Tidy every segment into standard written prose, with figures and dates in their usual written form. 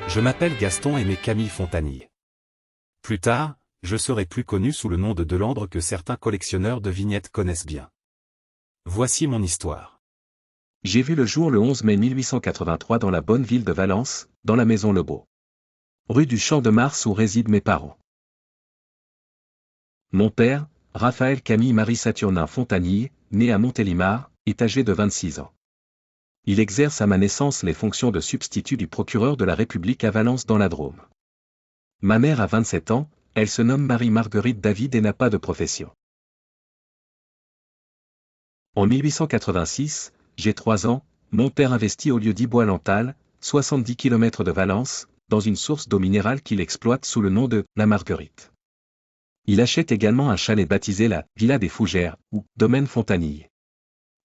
Je m'appelle Gaston Aimé Camille Fontanier. Plus tard, je serai plus connu sous le nom de Delandre que certains collectionneurs de vignettes connaissent bien. Voici mon histoire. J'ai vu le jour le 11 mai 1883 dans la bonne ville de Valence, dans la maison Lebeau. Rue du Champ de Mars où résident mes parents. Mon père, Raphaël Camille Marie Saturnin Fontanier, né à Montélimar, est âgé de 26 ans. Il exerce à ma naissance les fonctions de substitut du procureur de la République à Valence dans la Drôme. Ma mère a 27 ans, elle se nomme Marie-Marguerite David et n'a pas de profession. En 1886, j'ai 3 ans, mon père investit au lieu-dit Bois-Lantal, 70 km de Valence, dans une source d'eau minérale qu'il exploite sous le nom de La Marguerite. Il achète également un chalet baptisé la Villa des Fougères, ou Domaine Fontanier.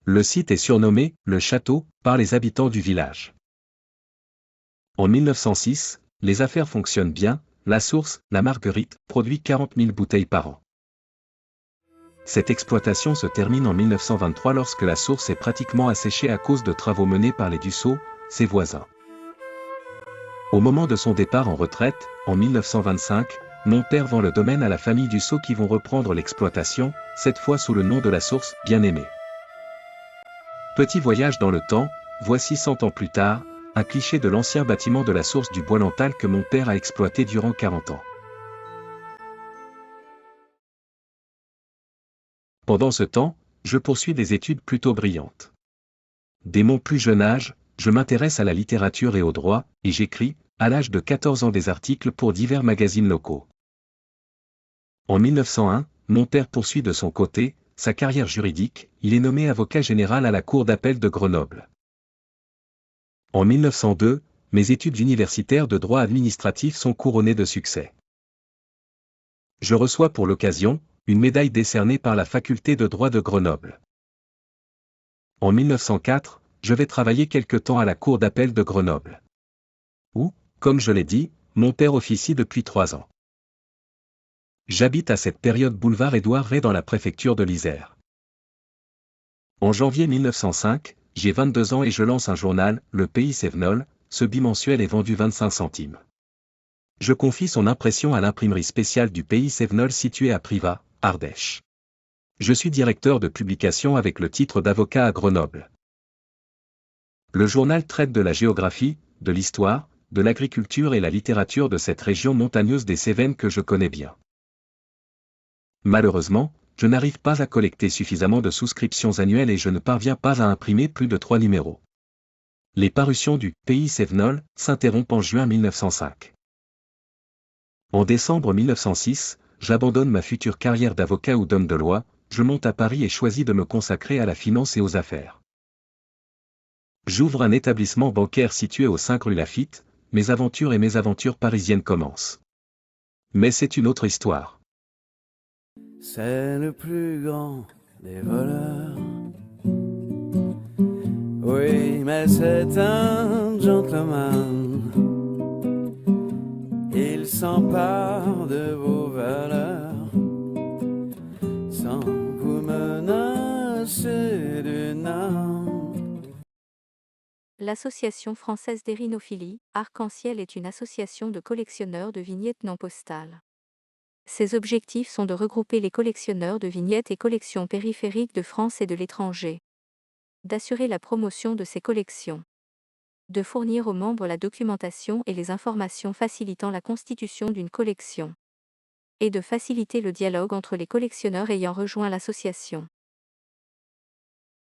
Le site est surnommé le Château par les habitants du village. En 1906, les affaires fonctionnent bien, la source, la Marguerite, produit 40 000 bouteilles par an. Cette exploitation se termine en 1923 lorsque la source est pratiquement asséchée à cause de travaux menés par les Dussault, ses voisins. Au moment de son départ en retraite, en 1925, mon père vend le domaine à la famille Dussault qui vont reprendre l'exploitation, cette fois sous le nom de la source Bien-Aimée. Petit voyage dans le temps, voici 100 ans plus tard, un cliché de l'ancien bâtiment de la source du Bois-Lantal que mon père a exploité durant 40 ans. Pendant ce temps, je poursuis des études plutôt brillantes. Dès mon plus jeune âge, je m'intéresse à la littérature et au droit, et j'écris, à l'âge de 14 ans des articles pour divers magazines locaux. En 1901, mon père poursuit de son côté sa carrière juridique, il est nommé avocat général à la Cour d'appel de Grenoble. En 1902, mes études universitaires de droit administratif sont couronnées de succès. Je reçois pour l'occasion une médaille décernée par la faculté de droit de Grenoble. En 1904, je vais travailler quelque temps à la Cour d'appel de Grenoble. Où, comme je l'ai dit, mon père officie depuis 3 ans. J'habite à cette période boulevard Édouard Ray dans la préfecture de l'Isère. En janvier 1905, j'ai 22 ans et je lance un journal, Le Pays Cévenol, ce bimensuel est vendu 25 centimes. Je confie son impression à l'imprimerie spéciale du Pays Cévenol située à Privas, Ardèche. Je suis directeur de publication avec le titre d'avocat à Grenoble. Le journal traite de la géographie, de l'histoire, de l'agriculture et la littérature de cette région montagneuse des Cévennes que je connais bien. Malheureusement, je n'arrive pas à collecter suffisamment de souscriptions annuelles et je ne parviens pas à imprimer plus de 3 numéros. Les parutions du Pays Cévenol s'interrompent en juin 1905. En décembre 1906, j'abandonne ma future carrière d'avocat ou d'homme de loi, je monte à Paris et choisis de me consacrer à la finance et aux affaires. J'ouvre un établissement bancaire situé aux 5 rue Laffitte, mes aventures parisiennes commencent. Mais c'est une autre histoire. C'est le plus grand des voleurs. Oui, mais c'est un gentleman. Il s'empare de vos valeurs sans vous menacer d'une arme. L'Association française d'hérinophilie, Arc-en-Ciel est une association de collectionneurs de vignettes non postales. Ses objectifs sont de regrouper les collectionneurs de vignettes et collections périphériques de France et de l'étranger, d'assurer la promotion de ces collections, de fournir aux membres la documentation et les informations facilitant la constitution d'une collection, et de faciliter le dialogue entre les collectionneurs ayant rejoint l'association.